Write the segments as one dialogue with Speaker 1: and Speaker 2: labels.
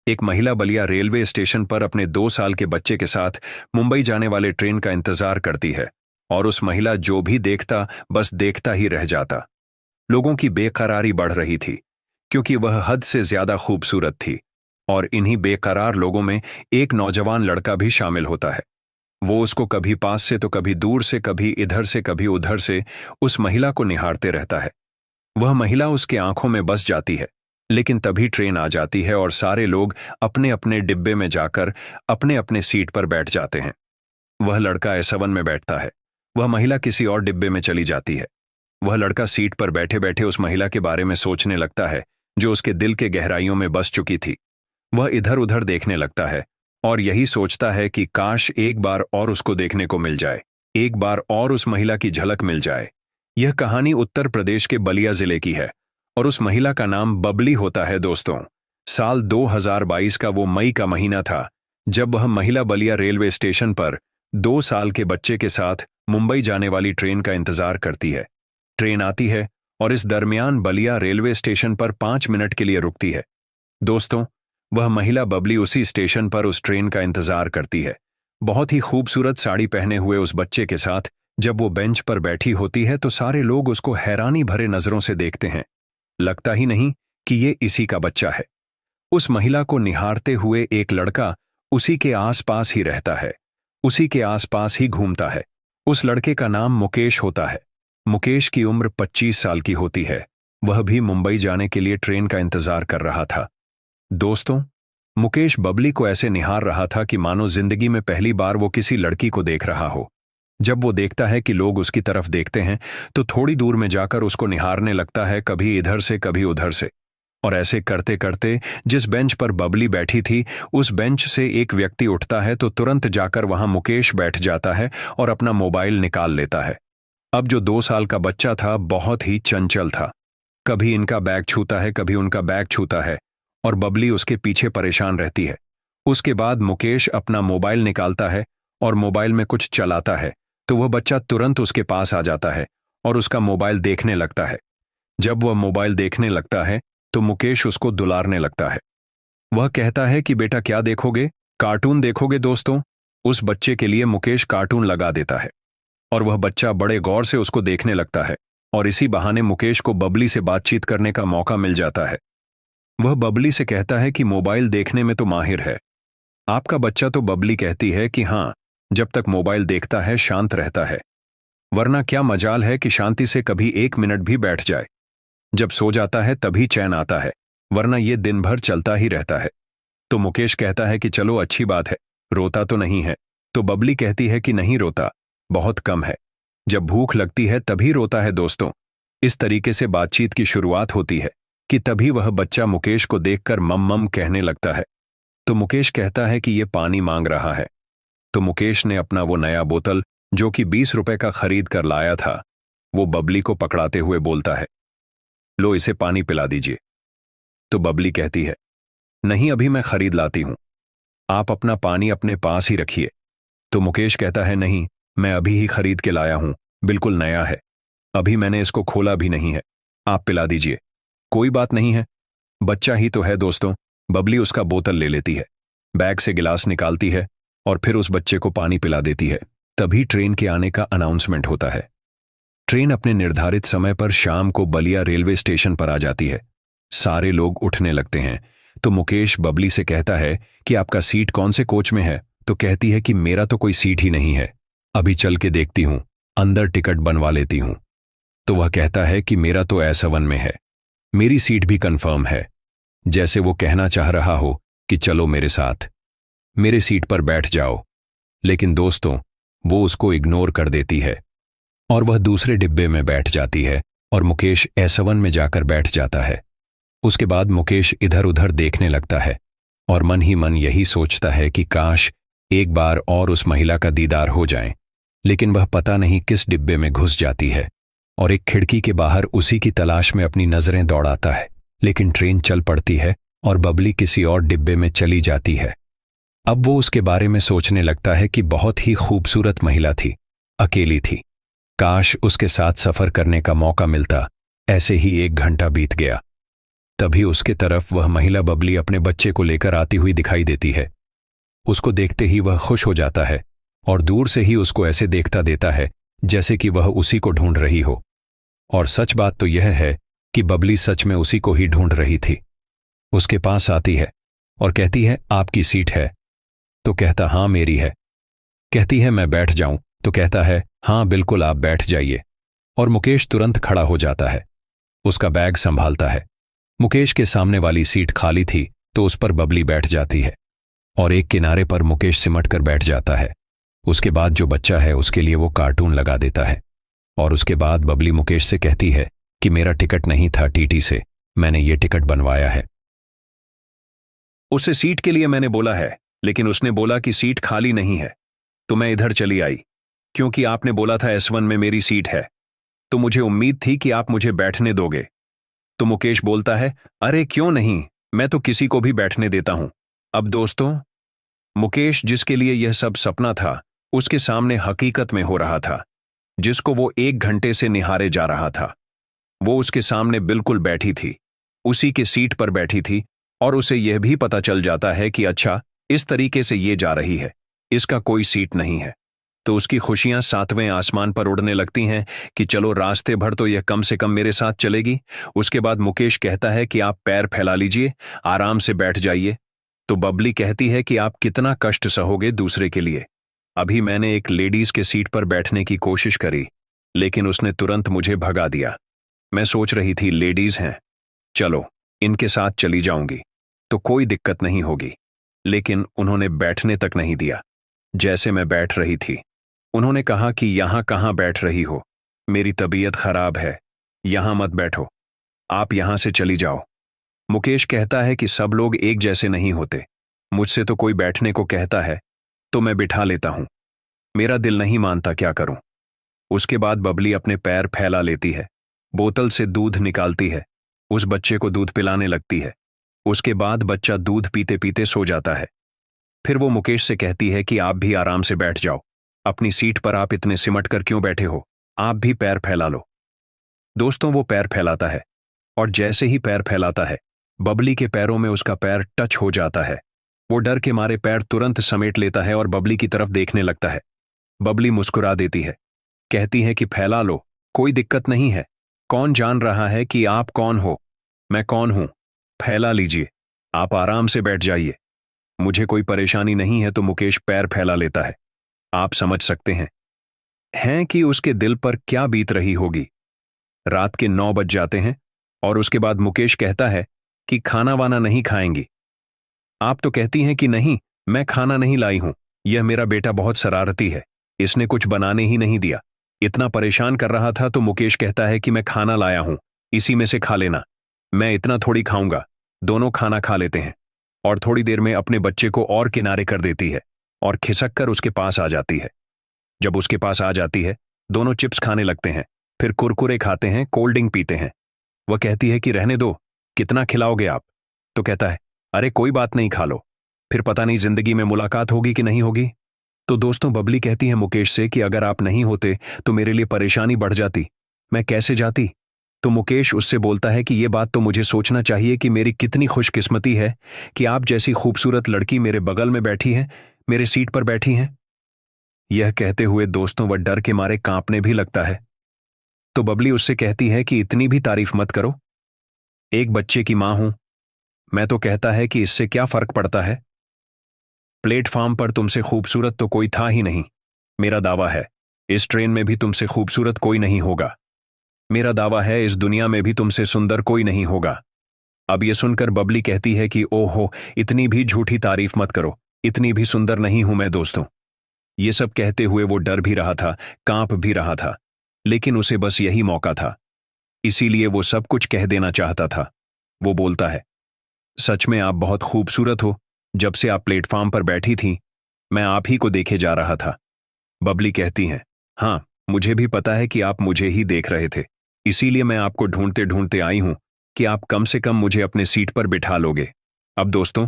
Speaker 1: एक महिला Ballia railway station पर अपने 2 साल के बच्चे के साथ मुंबई जाने वाले ट्रेन का इंतजार करती है और उस महिला जो भी देखता बस देखता ही रह जाता। लोगों की बेकरारी बढ़ रही थी क्योंकि वह हद से ज्यादा खूबसूरत थी और इन्हीं बेकरार लोगों में एक नौजवान लड़का भी शामिल होता है। वो उसको कभी पास से तो कभी दूर से, कभी इधर से कभी उधर से उस महिला को निहारते रहता है। वह महिला उसके आंखों में बस जाती है, लेकिन तभी ट्रेन आ जाती है और सारे लोग अपने अपने डिब्बे में जाकर अपने अपने सीट पर बैठ जाते हैं। वह लड़का S7 में बैठता है, वह महिला किसी और डिब्बे में चली जाती है। वह लड़का सीट पर बैठे बैठे उस महिला के बारे में सोचने लगता है जो उसके दिल के गहराइयों में बस चुकी थी। वह इधर उधर देखने लगता है और यही सोचता है कि काश एक बार और उसको देखने को मिल जाए, एक बार और उस महिला की झलक मिल जाए। यह कहानी उत्तर प्रदेश के बलिया जिले की है और उस महिला का नाम बबली होता है। दोस्तों, साल 2022 का वो मई का महीना था जब वह महिला बलिया रेलवे स्टेशन पर 2 साल के बच्चे के साथ मुंबई जाने वाली ट्रेन का इंतजार करती है। ट्रेन आती है और इस दरमियान बलिया रेलवे स्टेशन पर 5 मिनट के लिए रुकती है। दोस्तों, वह महिला बबली उसी स्टेशन पर उस ट्रेन का इंतजार करती है, बहुत ही खूबसूरत साड़ी पहने हुए उस बच्चे के साथ। जब वो बेंच पर बैठी होती है तो सारे लोग उसको हैरानी भरे नजरों से देखते हैं। लगता ही नहीं कि ये इसी का बच्चा है। उस महिला को निहारते हुए एक लड़का उसी के आसपास ही रहता है, उसी के आसपास ही घूमता है। उस लड़के का नाम मुकेश होता है। मुकेश की उम्र 25 साल की होती है। वह भी मुंबई जाने के लिए ट्रेन का इंतजार कर रहा था। दोस्तों, मुकेश बबली को ऐसे निहार रहा था कि मानो जिंदगी में पहली बार वो किसी लड़की को देख रहा हो। जब वो देखता है कि लोग उसकी तरफ देखते हैं तो थोड़ी दूर में जाकर उसको निहारने लगता है, कभी इधर से कभी उधर से। और ऐसे करते करते जिस बेंच पर बबली बैठी थी उस बेंच से एक व्यक्ति उठता है तो तुरंत जाकर वहां मुकेश बैठ जाता है और अपना मोबाइल निकाल लेता है। अब जो 2 साल का बच्चा था बहुत ही चंचल था, कभी इनका बैग छूता है कभी उनका बैग छूता है और बबली उसके पीछे परेशान रहती है। उसके बाद मुकेश अपना मोबाइल निकालता है और मोबाइल में कुछ चलाता है तो वह बच्चा तुरंत उसके पास आ जाता है और उसका मोबाइल देखने लगता है। जब वह मोबाइल देखने लगता है तो मुकेश उसको दुलारने लगता है। वह कहता है कि बेटा क्या देखोगे, कार्टून देखोगे। दोस्तों, उस बच्चे के लिए मुकेश कार्टून लगा देता है और वह बच्चा बड़े गौर से उसको देखने लगता है और इसी बहाने मुकेश को बबली से बातचीत करने का मौका मिल जाता है। वह बबली से कहता है कि मोबाइल देखने में तो माहिर है आपका बच्चा, तो बबली कहती है कि हाँ, जब तक मोबाइल देखता है शांत रहता है, वरना क्या मजाल है कि शांति से कभी 1 मिनट भी बैठ जाए। जब सो जाता है तभी चैन आता है, वरना ये दिन भर चलता ही रहता है। तो मुकेश कहता है कि चलो अच्छी बात है, रोता तो नहीं है। तो बबली कहती है कि नहीं रोता, बहुत कम है, जब भूख लगती है तभी रोता है। दोस्तों, इस तरीके से बातचीत की शुरुआत होती है कि तभी वह बच्चा मुकेश को देखकर मम मम कहने लगता है। तो मुकेश कहता है कि ये पानी मांग रहा है। तो मुकेश ने अपना वो नया बोतल जो कि 20 रुपए का खरीद कर लाया था वो बबली को पकड़ाते हुए बोलता है, लो इसे पानी पिला दीजिए। तो बबली कहती है, नहीं अभी मैं खरीद लाती हूं, आप अपना पानी अपने पास ही रखिए। तो मुकेश कहता है, नहीं मैं अभी ही खरीद के लाया हूं, बिल्कुल नया है, अभी मैंने इसको खोला भी नहीं है, आप पिला दीजिए। कोई बात नहीं है, बच्चा ही तो है। दोस्तों, बबली उसका बोतल ले लेती है, बैग से गिलास निकालती है और फिर उस बच्चे को पानी पिला देती है। तभी ट्रेन के आने का अनाउंसमेंट होता है। ट्रेन अपने निर्धारित समय पर शाम को बलिया रेलवे स्टेशन पर आ जाती है। सारे लोग उठने लगते हैं तो मुकेश बबली से कहता है कि आपका सीट कौन से कोच में है। तो कहती है कि मेरा तो कोई सीट ही नहीं है, अभी चल के देखती हूं, अंदर टिकट बनवा लेती हूं। तो वह कहता है कि मेरा तो S7 में है, मेरी सीट भी कंफर्म है। जैसे वो कहना चाह रहा हो कि चलो मेरे साथ, मेरे सीट पर बैठ जाओ। लेकिन दोस्तों, वो उसको इग्नोर कर देती है और वह दूसरे डिब्बे में बैठ जाती है और मुकेश S7 में जाकर बैठ जाता है। उसके बाद मुकेश इधर उधर देखने लगता है और मन ही मन यही सोचता है कि काश एक बार और उस महिला का दीदार हो जाए। लेकिन वह पता नहीं किस डिब्बे में घुस जाती है और एक खिड़की के बाहर उसी की तलाश में अपनी नजरें दौड़ाता है। लेकिन ट्रेन चल पड़ती है और बबली किसी और डिब्बे में चली जाती है। अब वो उसके बारे में सोचने लगता है कि बहुत ही खूबसूरत महिला थी, अकेली थी, काश उसके साथ सफर करने का मौका मिलता। ऐसे ही 1 घंटा बीत गया। तभी उसके तरफ वह महिला बबली अपने बच्चे को लेकर आती हुई दिखाई देती है। उसको देखते ही वह खुश हो जाता है और दूर से ही उसको ऐसे देखता देता है जैसे कि वह उसी को ढूंढ रही हो। और सच बात तो यह है कि बबली सच में उसी को ही ढूंढ रही थी। उसके पास आती है और कहती है, आपकी सीट है? तो कहता, हाँ मेरी है। कहती है, मैं बैठ जाऊं? तो कहता है, हाँ बिल्कुल आप बैठ जाइए। और मुकेश तुरंत खड़ा हो जाता है, उसका बैग संभालता है। मुकेश के सामने वाली सीट खाली थी तो उस पर बबली बैठ जाती है और एक किनारे पर मुकेश सिमट कर बैठ जाता है। उसके बाद जो बच्चा है उसके लिए वो कार्टून लगा देता है और उसके बाद बबली मुकेश से कहती है कि मेरा टिकट नहीं था टीटी से, मैंने ये टिकट बनवाया है। उसे सीट के लिए मैंने बोला है, लेकिन उसने बोला कि सीट खाली नहीं है, तो मैं इधर चली आई क्योंकि आपने बोला था S1 में मेरी सीट है, तो मुझे उम्मीद थी कि आप मुझे बैठने दोगे। तो मुकेश बोलता है, अरे क्यों नहीं, मैं तो किसी को भी बैठने देता हूं। अब दोस्तों, मुकेश जिसके लिए यह सब सपना था उसके सामने हकीकत में हो रहा था, जिसको वो 1 घंटे से निहारे जा रहा था। वो उसके सामने बिल्कुल बैठी थी, उसी के सीट पर बैठी थी और उसे यह भी पता चल जाता है कि अच्छा इस तरीके से ये जा रही है, इसका कोई सीट नहीं है। तो उसकी खुशियां 7वें आसमान पर उड़ने लगती हैं कि चलो रास्ते भर तो यह कम से कम मेरे साथ चलेगी। उसके बाद मुकेश कहता है कि आप पैर फैला लीजिए, आराम से बैठ जाइए। तो बबली कहती है कि आप कितना कष्ट सहोगे दूसरे के लिए। अभी मैंने एक लेडीज के सीट पर बैठने की कोशिश करी, लेकिन उसने तुरंत मुझे भगा दिया। मैं सोच रही थी लेडीज हैं, चलो इनके साथ चली जाऊंगी तो कोई दिक्कत नहीं होगी, लेकिन उन्होंने बैठने तक नहीं दिया। जैसे मैं बैठ रही थी, उन्होंने कहा कि यहां कहां बैठ रही हो, मेरी तबीयत खराब है, यहां मत बैठो, आप यहां से चली जाओ। मुकेश कहता है कि सब लोग एक जैसे नहीं होते, मुझसे तो कोई बैठने को कहता है तो मैं बिठा लेता हूं, मेरा दिल नहीं मानता, क्या करूं। उसके बाद बबली अपने पैर फैला लेती है, बोतल से दूध निकालती है, उस बच्चे को दूध पिलाने लगती है। उसके बाद बच्चा दूध पीते पीते सो जाता है। फिर वो मुकेश से कहती है कि आप भी आराम से बैठ जाओ, अपनी सीट पर आप इतने सिमट कर क्यों बैठे हो, आप भी पैर फैला लो। दोस्तों, वो पैर फैलाता है और जैसे ही पैर फैलाता है, बबली के पैरों में उसका पैर टच हो जाता है। वो डर के मारे पैर तुरंत समेट लेता है और बबली की तरफ देखने लगता है। बबली मुस्कुरा देती है, कहती है कि फैला लो, कोई दिक्कत नहीं है, कौन जान रहा है कि आप कौन हो, मैं कौन हूं, फैला लीजिए, आप आराम से बैठ जाइए, मुझे कोई परेशानी नहीं है। तो मुकेश पैर फैला लेता है। आप समझ सकते हैं कि उसके दिल पर क्या बीत रही होगी। रात के 9 बज जाते हैं और उसके बाद मुकेश कहता है कि खाना वाना नहीं खाएंगी। आप तो कहती हैं कि नहीं, मैं खाना नहीं लाई हूं, यह मेरा बेटा बहुत शरारती है, इसने कुछ बनाने ही नहीं दिया, इतना परेशान कर रहा था। तो मुकेश कहता है कि मैं खाना लाया हूं, इसी में से खा लेना, मैं इतना थोड़ी खाऊंगा। दोनों खाना खा लेते हैं और थोड़ी देर में अपने बच्चे को और किनारे कर देती है और खिसक कर उसके पास आ जाती है। जब उसके पास आ जाती है, दोनों चिप्स खाने लगते हैं, फिर कुरकुरे खाते हैं, कोल्ड ड्रिंक पीते हैं। वह कहती है कि रहने दो, कितना खिलाओगे आप। तो कहता है, अरे कोई बात नहीं, खा लो, फिर पता नहीं जिंदगी में मुलाकात होगी कि नहीं होगी। तो दोस्तों, बबली कहती है मुकेश से कि अगर आप नहीं होते तो मेरे लिए परेशानी बढ़ जाती, मैं कैसे जाती। तो मुकेश उससे बोलता है कि यह बात तो मुझे सोचना चाहिए कि मेरी कितनी खुशकिस्मती है कि आप जैसी खूबसूरत लड़की मेरे बगल में बैठी है, मेरे सीट पर बैठी हैं। यह कहते हुए दोस्तों वह डर के मारे कांपने भी लगता है। तो बबली उससे कहती है कि इतनी भी तारीफ मत करो, एक बच्चे की मां हूं मैं, तो कहता है कि इससे क्या फर्क पड़ता है, प्लेटफॉर्म पर तुमसे खूबसूरत तो कोई था ही नहीं। मेरा दावा है इस ट्रेन में भी तुमसे खूबसूरत कोई नहीं होगा, मेरा दावा है इस दुनिया में भी तुमसे सुंदर कोई नहीं होगा। अब यह सुनकर बबली कहती है कि ओहो, इतनी भी झूठी तारीफ मत करो, इतनी भी सुंदर नहीं हूं मैं। दोस्तों, ये सब कहते हुए वो डर भी रहा था, कांप भी रहा था, लेकिन उसे बस यही मौका था, इसीलिए वो सब कुछ कह देना चाहता था। वो बोलता है, सच में आप बहुत खूबसूरत हो, जब से आप प्लेटफॉर्म पर बैठी थी मैं आप ही को देखे जा रहा था। बबली कहती हैं, हाँ मुझे भी पता है कि आप मुझे ही देख रहे थे, इसीलिए मैं आपको ढूंढते ढूंढते आई हूं कि आप कम से कम मुझे अपने सीट पर बिठा लोगे। अब दोस्तों,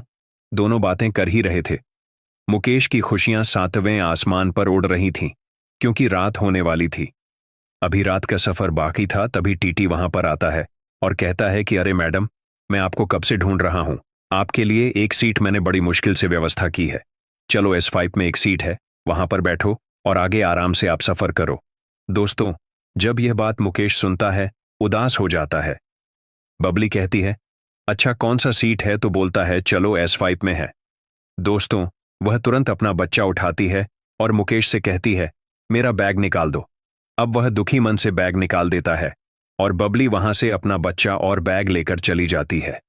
Speaker 1: दोनों बातें कर ही रहे थे। मुकेश की खुशियां 7वें आसमान पर उड़ रही थीं, क्योंकि रात होने वाली थी। अभी रात का सफर बाकी था, तभी टीटी वहां पर आता है और कहता है कि अरे मैडम, मैं आपको कब से ढूंढ रहा हूं। आपके लिए एक सीट मैंने बड़ी मुश्किल से व्यवस्था की है। चलो S5 में एक सीट है, वहां पर बैठो और आगे आराम से आप सफर करो। दोस्तों, जब यह बात मुकेश सुनता है, उदास हो जाता है। बबली कहती है, अच्छा कौन सा सीट है, तो बोलता है चलो S5 में है। दोस्तों, वह तुरंत अपना बच्चा उठाती है और मुकेश से कहती है, मेरा बैग निकाल दो। अब वह दुखी मन से बैग निकाल देता है और बबली वहां से अपना बच्चा और बैग लेकर चली जाती है।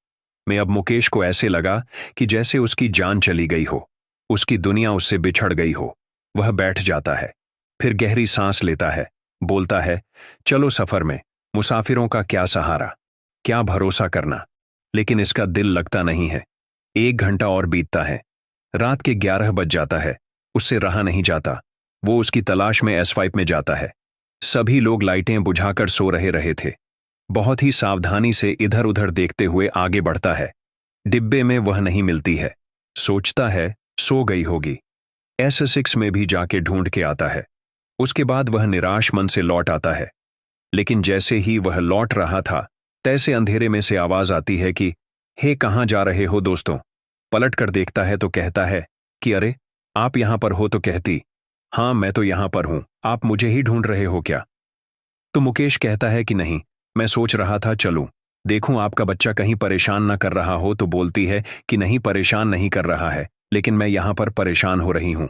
Speaker 1: मैं अब मुकेश को ऐसे लगा कि जैसे उसकी जान चली गई हो, उसकी दुनिया उससे बिछड़ गई हो। वह बैठ जाता है, फिर गहरी सांस लेता है, बोलता है, चलो सफर में, मुसाफिरों का क्या सहारा, क्या भरोसा करना। लेकिन इसका दिल लगता नहीं है। 1 घंटा और बीतता है। रात के 11 बज जाता है। उससे रहा नहीं जाता। वो उसकी तलाश में S5 में जाता है। सभी लोग लाइटें बुझाकर सो रहे थे। बहुत ही सावधानी से इधर उधर देखते हुए आगे बढ़ता है। डिब्बे में वह नहीं मिलती है। सोचता है सो गई होगी। S6 में भी जाके ढूंढ के आता है। उसके बाद वह निराश मन से लौट आता है। लेकिन जैसे ही वह लौट रहा था, तैसे अंधेरे में से आवाज आती है कि हे, कहाँ जा रहे हो दोस्तों। पलट कर देखता है तो कहता है कि अरे, आप यहां पर हो। तो कहती, हाँ मैं तो यहां पर हूं, आप मुझे ही ढूंढ रहे हो क्या। तो मुकेश कहता है कि नहीं, मैं सोच रहा था चलूं, देखूं आपका बच्चा कहीं परेशान ना कर रहा हो। तो बोलती है कि नहीं, परेशान नहीं कर रहा है, लेकिन मैं यहां पर परेशान हो रही हूं।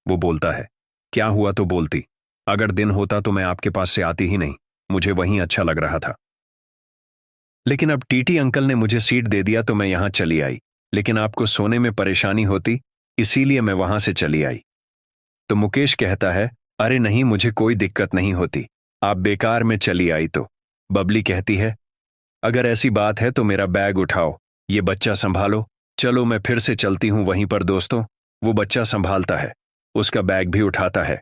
Speaker 1: वो बोलता है, क्या हुआ। तो बोलती, अगर दिन होता तो मैं आपके पास से आती ही नहीं, मुझे वहीं अच्छा लग रहा था। लेकिन अब टीटी अंकल ने मुझे सीट दे दिया तो मैं यहां चली आई। लेकिन आपको सोने में परेशानी होती, इसीलिए मैं वहां से चली आई। तो मुकेश कहता है, अरे नहीं, मुझे कोई दिक्कत नहीं होती, आप बेकार में चली आई तो। बबली कहती है, अगर ऐसी बात है तो मेरा बैग उठाओ, ये बच्चा संभालो। चलो मैं फिर से चलती हूं वहीं पर। दोस्तों, वो बच्चा संभालता है, उसका बैग भी उठाता है।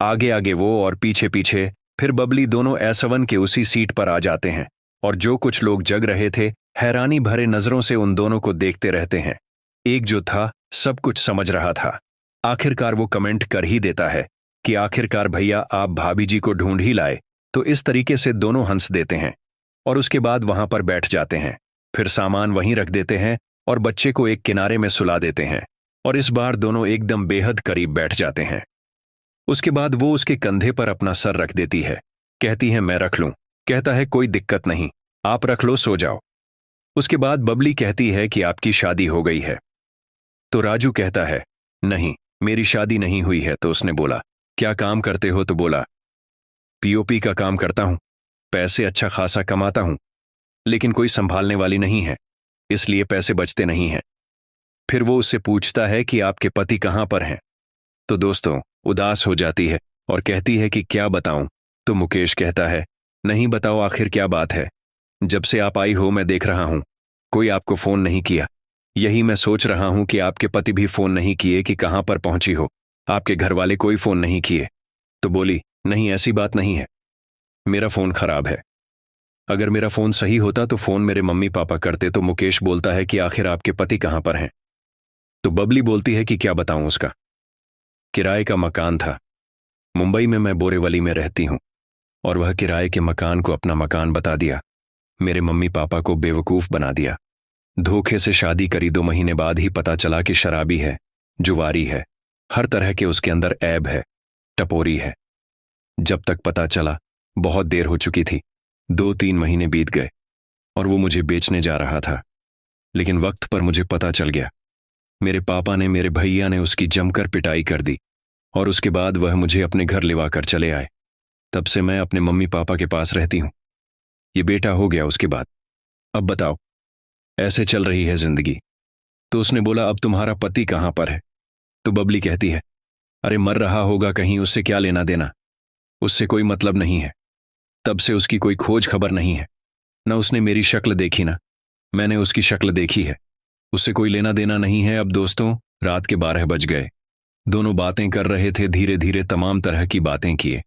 Speaker 1: आगे आगे वो और पीछे पीछे फिर बबली दोनों S1 के उसी सीट पर आ जाते हैं। और जो कुछ लोग जग रहे थे, हैरानी भरे नजरों से उन दोनों को देखते रहते हैं। एक जो था सब कुछ समझ रहा था। आखिरकार वो कमेंट कर ही देता है कि आखिरकार भैया आप भाभी जी को ढूंढ ही लाए। तो इस तरीके से दोनों हंस देते हैं और उसके बाद वहां पर बैठ जाते हैं। फिर सामान वहीं रख देते हैं और बच्चे को एक किनारे में सुला देते हैं। और इस बार दोनों एकदम बेहद करीब बैठ जाते हैं। उसके बाद वो उसके कंधे पर अपना सर रख देती है। कहती है मैं रख लूं। कहता है कोई दिक्कत नहीं, आप रख लो, सो जाओ। उसके बाद बबली कहती है कि आपकी शादी हो गई है। तो राजू कहता है, नहीं, मेरी शादी नहीं हुई है। तो उसने बोला, क्या काम करते हो। तो बोला, POP का काम करता हूं, पैसे अच्छा खासा कमाता हूं, लेकिन कोई संभालने वाली नहीं है, इसलिए पैसे बचते नहीं हैं। फिर वो उससे पूछता है कि आपके पति कहां पर हैं। तो दोस्तों, उदास हो जाती है और कहती है कि क्या बताऊं। तो मुकेश कहता है, नहीं बताओ, आखिर क्या बात है। जब से आप आई हो मैं देख रहा हूं, कोई आपको फोन नहीं किया। यही मैं सोच रहा हूं कि आपके पति भी फोन नहीं किए कि कहां पर पहुंची हो। आपके घर वाले कोई फोन नहीं किए। तो बोली, नहीं ऐसी बात नहीं है, मेरा फोन खराब है। अगर मेरा फोन सही होता तो फोन मेरे मम्मी पापा करते। तो मुकेश बोलता है कि आखिर आपके पति कहां पर हैं। तो बबली बोलती है कि क्या बताऊं उसका, किराए का मकान था। मुंबई में मैं बोरेवली में रहती हूं और वह किराए के मकान को अपना मकान बता दिया। मेरे मम्मी पापा को बेवकूफ बना दिया। धोखे से शादी करी, 2 महीने बाद ही पता चला कि शराबी है, जुआरी है, हर तरह के उसके अंदर ऐब है, टपोरी है। जब तक पता चला बहुत देर हो चुकी थी। 2-3 महीने बीत गए और वो मुझे बेचने जा रहा था। लेकिन वक्त पर मुझे पता चल गया। मेरे पापा ने, मेरे भैया ने उसकी जमकर पिटाई कर दी और उसके बाद वह मुझे अपने घर लिवा कर चले आए। तब से मैं अपने मम्मी पापा के पास रहती हूं। ये बेटा हो गया उसके बाद। अब बताओ, ऐसे चल रही है जिंदगी। तो उसने बोला, अब तुम्हारा पति कहां पर है। तो बबली कहती है, अरे मर रहा होगा कहीं, उससे क्या लेना देना, उससे कोई मतलब नहीं है। तब से उसकी कोई खोज खबर नहीं है। न उसने मेरी शक्ल देखी, ना मैंने उसकी शक्ल देखी है। उससे कोई लेना देना नहीं है। अब दोस्तों, रात के 12 बज गए। दोनों बातें कर रहे थे, धीरे धीरे तमाम तरह की बातें किए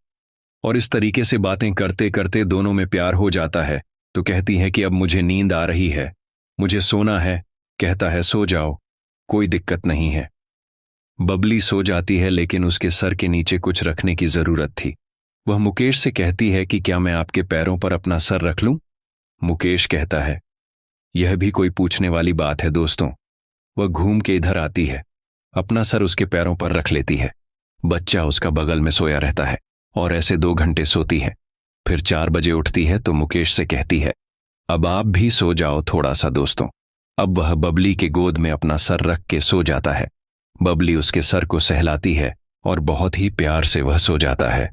Speaker 1: और इस तरीके से बातें करते करते दोनों में प्यार हो जाता है। तो कहती है कि अब मुझे नींद आ रही है, मुझे सोना है। कहता है सो जाओ, कोई दिक्कत नहीं है। बबली सो जाती है, लेकिन उसके सर के नीचे कुछ रखने की जरूरत थी। वह मुकेश से कहती है कि क्या मैं आपके पैरों पर अपना सर रख लूं। मुकेश कहता है, यह भी कोई पूछने वाली बात है दोस्तों। वह घूम के इधर आती है, अपना सर उसके पैरों पर रख लेती है। बच्चा उसका बगल में सोया रहता है और ऐसे 2 घंटे सोती है। फिर 4 बजे उठती है तो मुकेश से कहती है, अब आप भी सो जाओ थोड़ा सा दोस्तों। अब वह बबली के गोद में अपना सर रख के सो जाता है। बबली उसके सर को सहलाती है और बहुत ही प्यार से वह सो जाता है।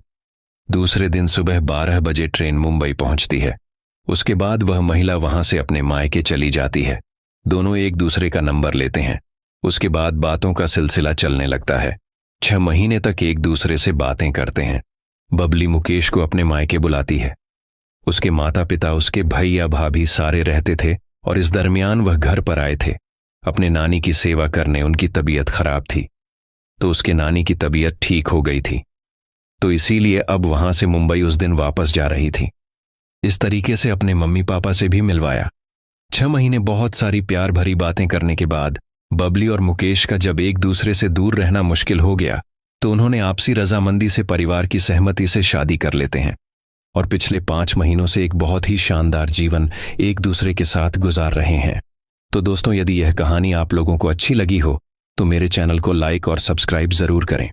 Speaker 1: दूसरे दिन सुबह 12 बजे ट्रेन मुंबई पहुंचती है। उसके बाद वह महिला वहां से अपने मायके चली जाती है। दोनों एक दूसरे का नंबर लेते हैं। उसके बाद बातों का सिलसिला चलने लगता है। 6 महीने तक एक दूसरे से बातें करते हैं। बबली मुकेश को अपने मायके बुलाती है। उसके माता पिता, उसके भैया भाभी सारे रहते थे और इस दरमियान वह घर पर आए थे अपने नानी की सेवा करने। उनकी तबीयत खराब थी तो उसके नानी की तबीयत ठीक हो गई थी, तो इसीलिए अब वहां से मुंबई उस दिन वापस जा रही थी। इस तरीके से अपने मम्मी पापा से भी मिलवाया। 6 महीने बहुत सारी प्यार भरी बातें करने के बाद बबली और मुकेश का जब एक दूसरे से दूर रहना मुश्किल हो गया तो उन्होंने आपसी रजामंदी से परिवार की सहमति से शादी कर लेते हैं और पिछले 5 महीनों से एक बहुत ही शानदार जीवन एक दूसरे के साथ गुजार रहे हैं। तो दोस्तों, यदि यह कहानी आप लोगों को अच्छी लगी हो तो मेरे चैनल को लाइक और सब्सक्राइब जरूर करें।